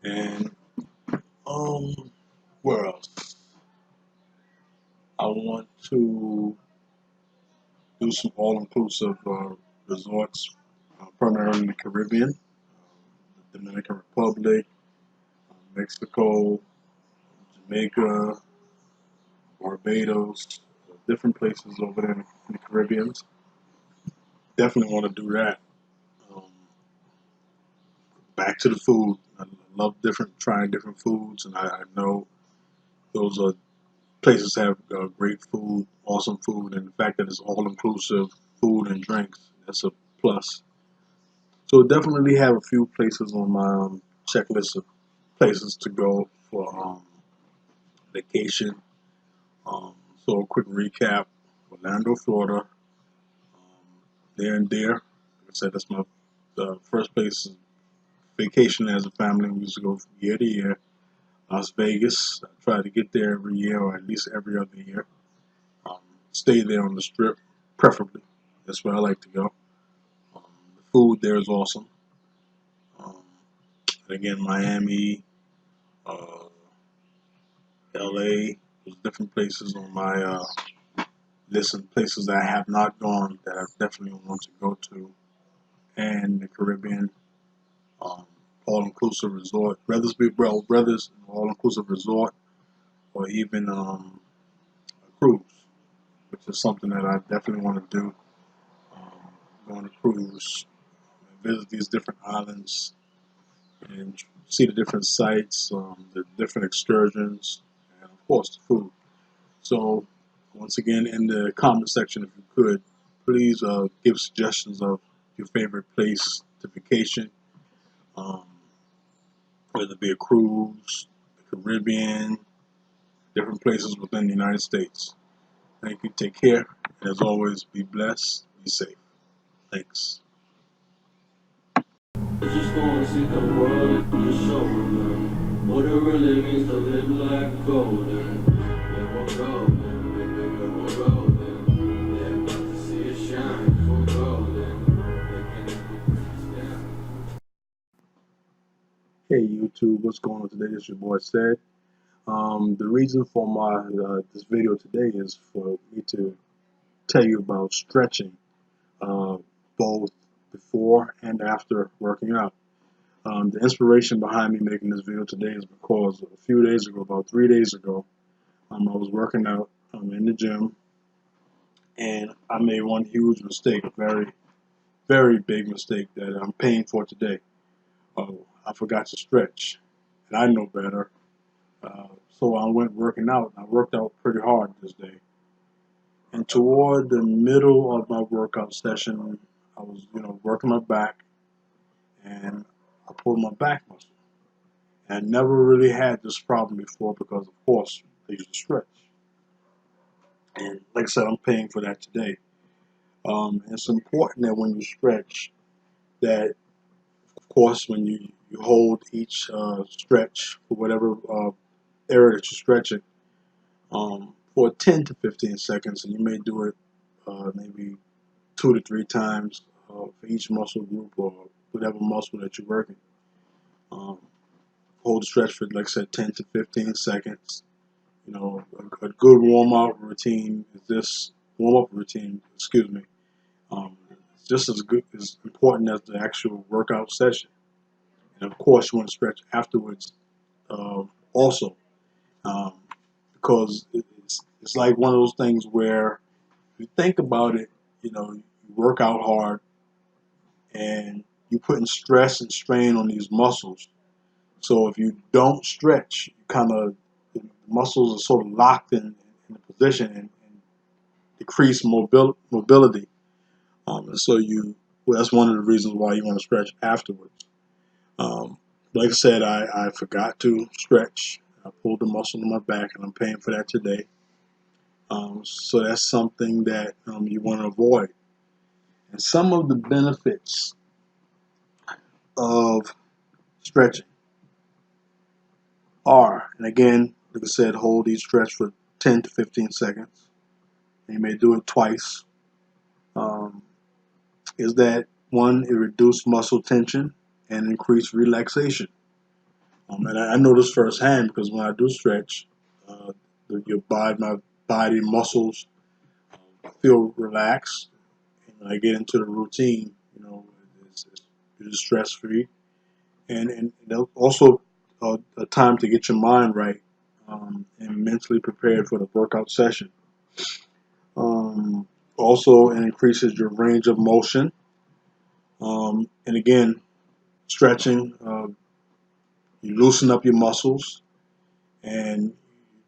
And where else? I want to do some all-inclusive resorts, primarily in the Caribbean, the Dominican Republic, Mexico, Jamaica, Barbados, different places over there in the Caribbean. Definitely want to do that. Um, Back to the food. I love trying different foods, and I know those are places have great food, awesome food, and the fact that it's all inclusive food and drinks, that's a plus. So definitely have a few places on my checklist of places to go for vacation. Um, so a quick recap: Orlando, Florida, there and there. Like I said, that's my first place vacation as a family. We used to go from year to year. Las Vegas, I try to get there every year or at least every other year. Um, Stay there on the strip, preferably. That's where I like to go. The food there is awesome. Um, and again, Miami, uh, LA, there's different places on my list of places that I have not gone that I definitely want to go to. And the Caribbean, um, all-inclusive resort, whether it's an all-inclusive resort or even a cruise, which is something that I definitely want to do. Um, Go on a cruise, visit these different islands, and see the different sites, the different excursions, and of course the food. So, once again, in the comment section, if you could, please give suggestions of your favorite place to vacation, um, whether it be a cruise, the Caribbean, different places within the United States. Thank you. Take care. And as always, be blessed. Be safe. Thanks. I just wanna see the world just show them what it really means to live like golden. Yeah, we're golden, baby, we're golden. They're about to see it shine, we're golden. They can't put us down. Hey YouTube, what's going on today? It's your boy Ced. The reason for my this video today is for me to tell you about stretching, uh, both before and after working out. The inspiration behind me making this video today is because a few days ago, about 3 days ago, I was working out in the gym, and I made one huge mistake, a very, very big mistake that I'm paying for today. Oh, I forgot to stretch, and I know better. So I went working out. I worked out pretty hard this day. And toward the middle of my workout session, I was, working my back, and I pulled my back muscle. And I never really had this problem before because, of course, I used to stretch. And like I said, I'm paying for that today. It's important that when you stretch, that of course, when you hold each stretch for whatever area that you're stretching, for 10 to 15 seconds, and you may do it maybe 2 to 3 times for each muscle group or whatever muscle that you're working. Um, Hold the stretch for, like I said, 10 to 15 seconds. A good warm-up routine is this warm-up routine, excuse me, it's just as good, as important as the actual workout session. And of course, you want to stretch afterwards also, um, because it's like one of those things where you think about it, you work out hard and you're putting stress and strain on these muscles. So if you don't stretch, you kind of the muscles are sort of locked in a position and decrease mobility. And so well, that's one of the reasons why you want to stretch afterwards. Um, like I said, I forgot to stretch. I pulled the muscle in my back, and I'm paying for that today. So that's something that you want to avoid. And some of the benefits of stretching are, and again, like I said, hold each stretch for 10 to 15 seconds. You may do it twice. Um, is that one, it reduces muscle tension and increase relaxation. And I know this firsthand because when I do stretch, uh, my body muscles feel relaxed, and when I get into the routine, it's stress free, and also a time to get your mind right, and mentally prepared for the workout session. Also, it increases your range of motion, and again, stretching, you loosen up your muscles and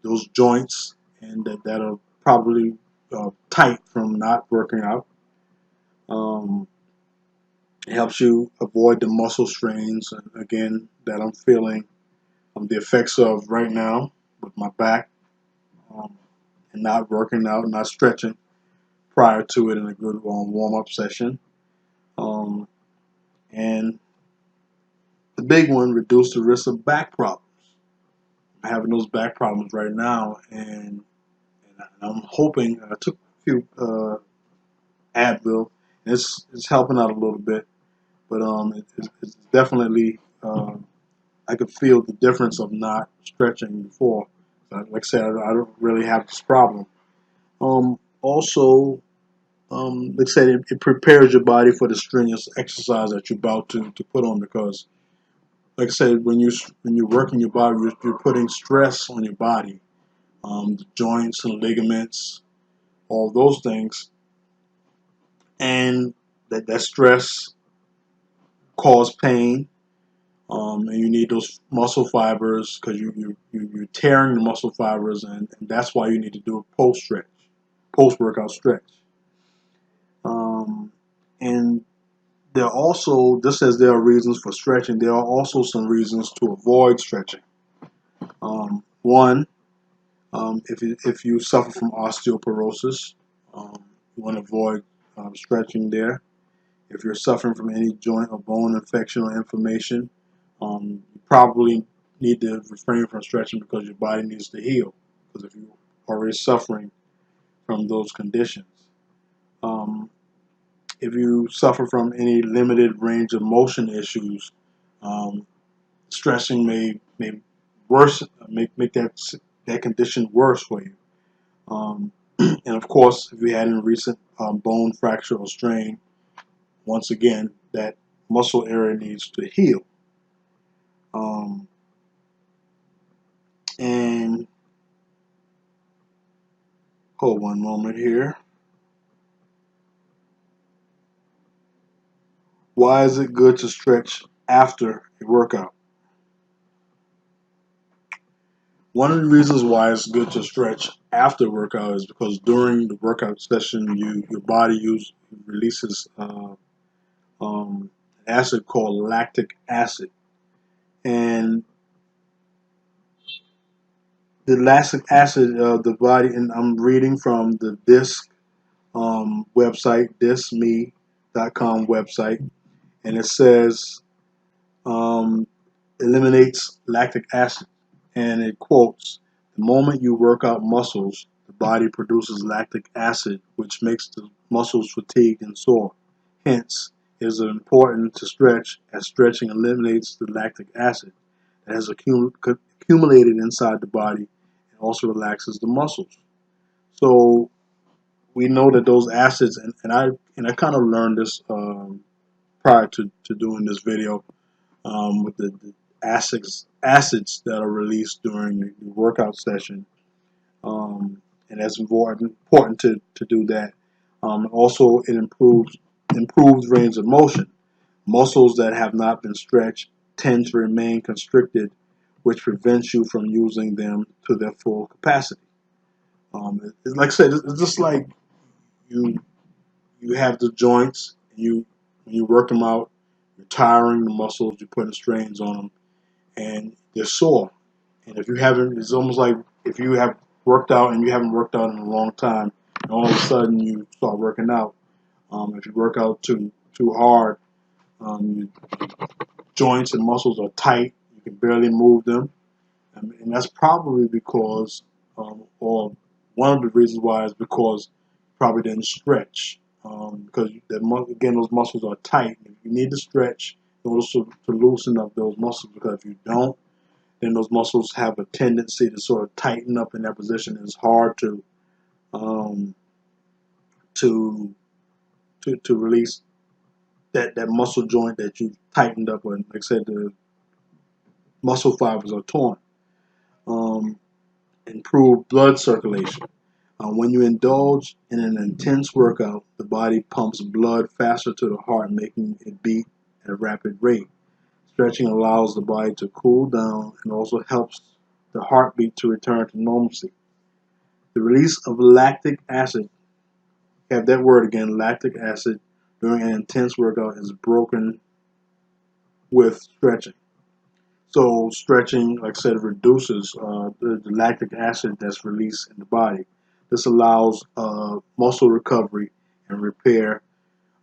those joints, and that are probably tight from not working out. Um, it helps you avoid the muscle strains, again, that I'm feeling the effects of right now with my back, um, and not working out, not stretching prior to it in a good warm up session. Um, and the big one, reduce the risk of back problems. I'm having those back problems right now, and I'm hoping I took a few Advil. It's helping out a little bit, but it's definitely I could feel the difference of not stretching before. Like I said, I don't really have this problem. Also, like I said, it prepares your body for the strenuous exercise that you're about to put on, because, like I said, when you're working your body, you're putting stress on your body, the joints and ligaments, all those things, and that stress cause pain, and you need those muscle fibers because you're tearing the muscle fibers, and that's why you need to do a post workout stretch. Um, and there are also, just as there are reasons for stretching, there are also some reasons to avoid stretching. One, if you suffer from osteoporosis, you want to avoid stretching there. If you're suffering from any joint or bone infection or inflammation, you probably need to refrain from stretching because your body needs to heal. Because if you're already suffering from those conditions, um, if you suffer from any limited range of motion issues, um, stretching may worse make that condition worse for you. Um, and of course, if you had any recent bone fracture or strain, once again, that muscle area needs to heal. Um, and hold one moment here. Why is it good to stretch after a workout? One of the reasons why it's good to stretch after workout is because during the workout session, your body releases an acid called lactic acid, and the lactic acid of the body. And I'm reading from the DISC website, disme.com website, and it says um, eliminates lactic acid. And it quotes, the moment you work out muscles, the body produces lactic acid, which makes the muscles fatigued and sore. Hence, it is important to stretch, as stretching eliminates the lactic acid that has accumulated inside the body and also relaxes the muscles. So we know that those acids, and I kind of learned this prior to doing this video, with the acids that are released during the workout session, and that's important to do that. Also, it improves range of motion. Muscles that have not been stretched tend to remain constricted, which prevents you from using them to their full capacity. Like I said, it's just like you you have the joints. When you work them out, you're tiring the muscles, you're putting strains on them, and they're sore. And if you haven't, it's almost like if you have worked out and you haven't worked out in a long time, and all of a sudden you start working out. If you work out too hard, your joints and muscles are tight. You can barely move them, and that's probably because, or one of the reasons why is because you probably didn't stretch. Because again, those muscles are tight. You need to stretch in order to loosen up those muscles. Because if you don't, then those muscles have a tendency to sort of tighten up in that position. It's hard um, to release that muscle joint that you've tightened up, and like I said, the muscle fibers are torn. Um, Improve blood circulation. When you indulge in an intense workout, the body pumps blood faster to the heart, making it beat at a rapid rate. Stretching allows the body to cool down and also helps the heartbeat to return to normalcy. The release of lactic acid, have that word again, lactic acid, during an intense workout is broken with stretching. So stretching, like I said, reduces the lactic acid that's released in the body. This allows muscle recovery and repair.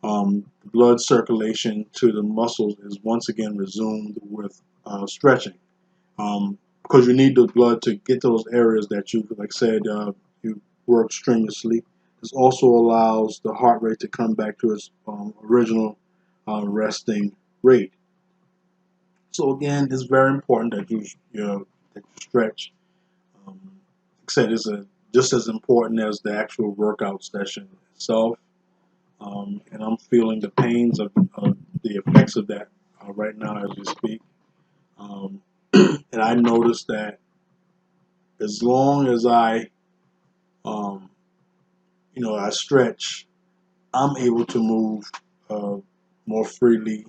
Blood circulation to the muscles is once again resumed with stretching. Because you need the blood to get to those areas that you, like I said, you work strenuously. This also allows the heart rate to come back to its original resting rate. So again, it's very important that that you stretch. Like I said, it's just as important as the actual workout session itself. And I'm feeling the pains of the effects of that right now as we speak. Um, and I noticed that as long as um, I stretch, I'm able to move uh, more freely,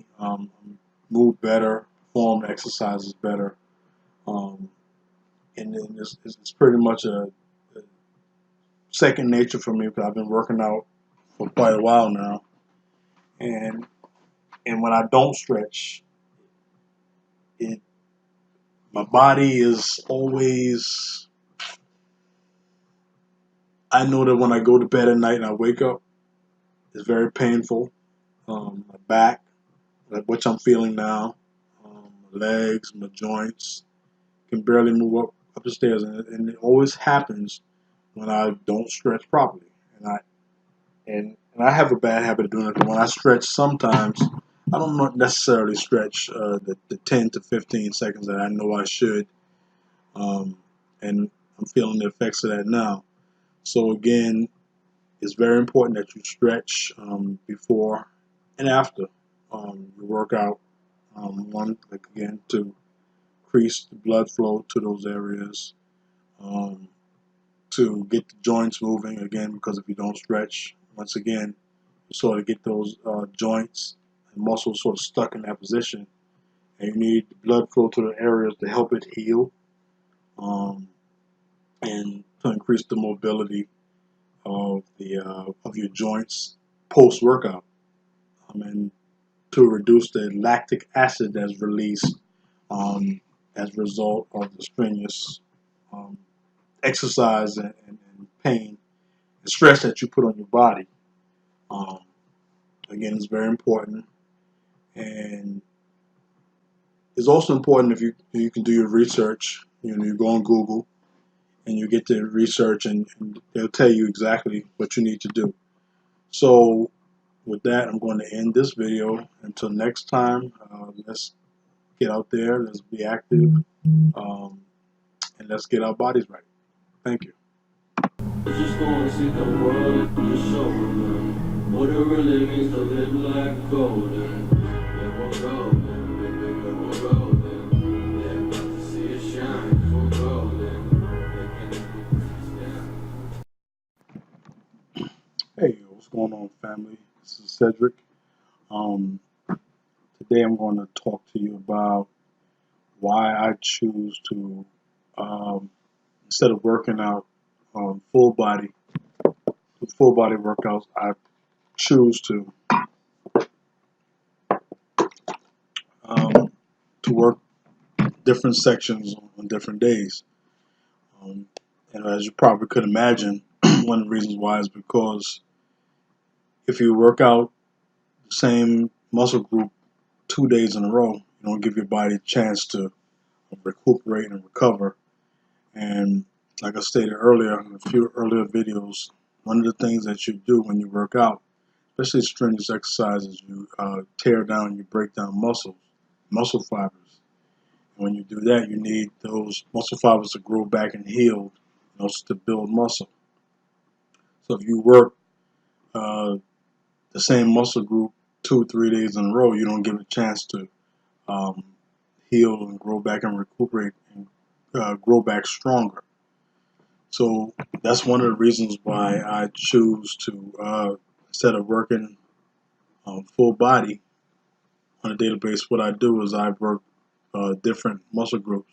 move better, perform exercises better. Um, and then it's pretty much a second nature for me because I've been working out for quite a while now. And when I don't stretch, it my body is always. I know that when I go to bed at night and I wake up, it's very painful. My back, like which I'm feeling now, my legs, my joints, can barely move up the stairs, and it always happens when I don't stretch properly. And I have a bad habit of doing it. When I stretch, sometimes I don't necessarily stretch the 10 to 15 seconds that I know I should, um, and I'm feeling the effects of that now. So again, it's very important that you stretch before and after your workout. One, like again, to increase the blood flow to those areas, um, to get the joints moving again, because if you don't stretch, once again, you sort of get those joints and muscles sort of stuck in that position, and you need the blood flow to the areas to help it heal, um, and to increase the mobility of your joints post workout, and to reduce the lactic acid that's released as a result of the strenuous um, exercise and pain and stress that you put on your body. Um, Again, it's very important, and it's also important if you can do your research. You go on Google and you get the research, and they'll tell you exactly what you need to do. So with that, I'm going to end this video. Until next time, let's get out there, let's be active, and let's get our bodies right. Thank you. Just gonna see the world just show them what it really means to live like golden. Yeah, we're golden, baby, yeah, we're golden. They're about to see it shine, 'cause we're golden. They can't put us down. Hey, what's going on, family? This is Cedric. Um, Today I'm going to talk to you about why I choose to, instead of working out full body, full body workouts, I choose um, to work different sections on different days. Um, and as you probably could imagine, one of the reasons why is because if you work out the same muscle group 2 days in a row, you don't give your body a chance to recuperate and recover. And like I stated earlier in a few earlier videos, one of the things that you do when you work out, especially strenuous exercises, you tear down, you break down muscle fibers. When you do that, you need those muscle fibers to grow back and heal, to build muscle. So if you work the same muscle group 2 3 days in a row, you don't give it a chance to um, heal and grow back and recuperate and grow back stronger. So that's one of the reasons why I choose to, instead of working full body on a daily basis, what I do is I work different muscle groups.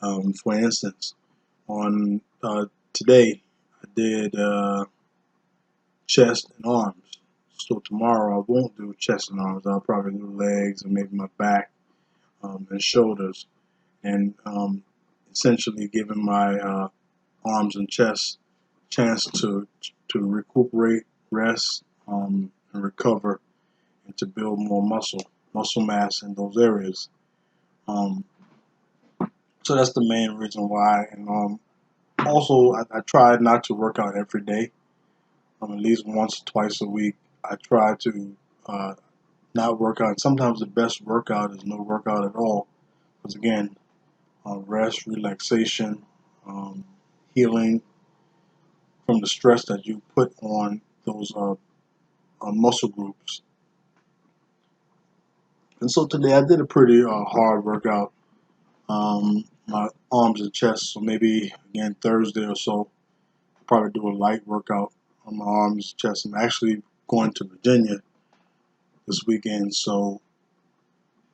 For instance, on today, I did chest and arms. So tomorrow I won't do chest and arms. I'll probably do legs and maybe my back and shoulders, and essentially giving my arms and chest chance to recuperate, rest, and recover, and to build more muscle mass in those areas. Um, so that's the main reason why. And also, I try not to work out every day. At least once or twice a week, I try to not work out. Sometimes the best workout is no workout at all, because again, rest, relaxation, healing from the stress that you put on those muscle groups. And so today I did a pretty hard workout, my arms and chest. So maybe again Thursday or so, I'll probably do a light workout on my arms, chest. I'm actually going to Virginia this weekend, so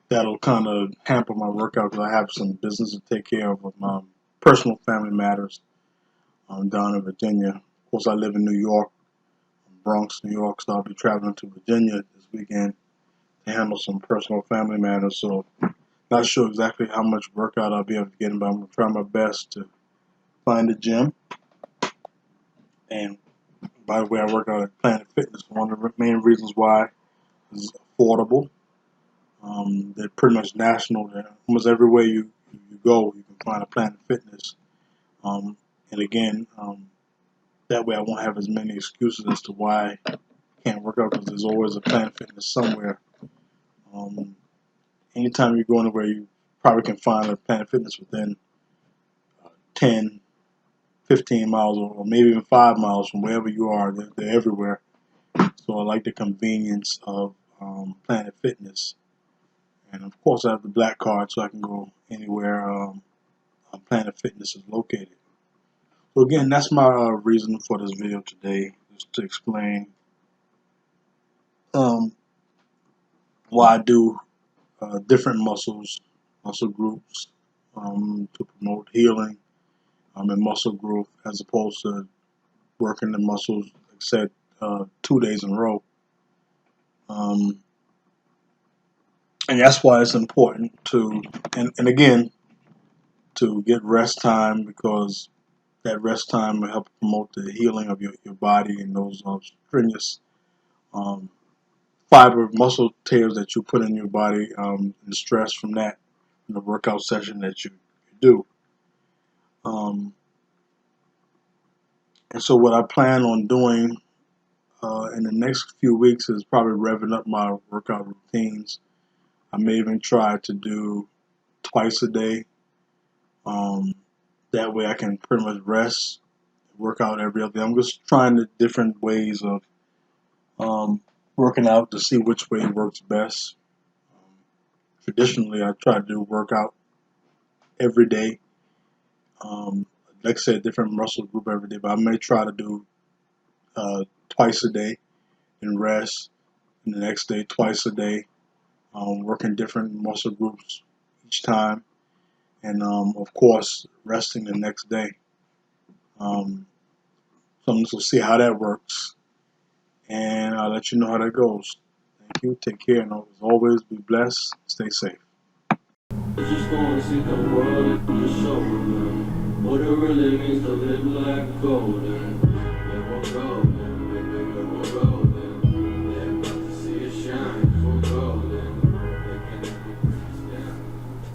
that'll kind of hamper my workout because I have some business to take care of with my personal family matters down in Virginia. Of course, I live in New York, Bronx, New York, so I'll be traveling to Virginia this weekend to handle some personal family matters. So not sure exactly how much workout I'll be able to get in, but I'm going to try my best to find a gym. And by the way, I work out at Planet Fitness. One of the main reasons why is affordable. They're pretty much national. They're almost everywhere you go, you can find a Planet Fitness. And again, that way I won't have as many excuses as to why I can't work out, because there's always a Planet Fitness somewhere. Anytime you go anywhere, you probably can find a Planet Fitness within 10, 15 miles, or maybe even 5 miles from wherever you are. They're everywhere. So I like the convenience of Planet Fitness. And of course, I have the black card, so I can go anywhere Planet Fitness is located. So again, that's my reason for this video today, is to explain why I do different muscle groups to promote healing and muscle growth, as opposed to working the muscles, like I said, 2 days in a row. And that's why it's important to, and again, to get rest time, because that rest time will help promote the healing of your body, and those strenuous fiber muscle tears that you put in your body, and the stress from that, in the workout session that you do. And so what I plan on doing in the next few weeks is probably revving up my workout routines. I may even try to do twice a day. That way I can pretty much rest, work out every other day. I'm just trying the different ways of working out to see which way works best. Traditionally, I try to do workout every day. Like I said, different muscle group every day, but I may try to do twice a day and rest, and the next day twice a day, working different muscle groups each time, and of course resting the next day. So I'm just gonna see how that works, and I'll let you know how that goes. Thank you. Take care, and as always, be blessed. Stay safe. Just gonna see the world at your shoulder. What it really means to live like golden. Yeah, we're golden.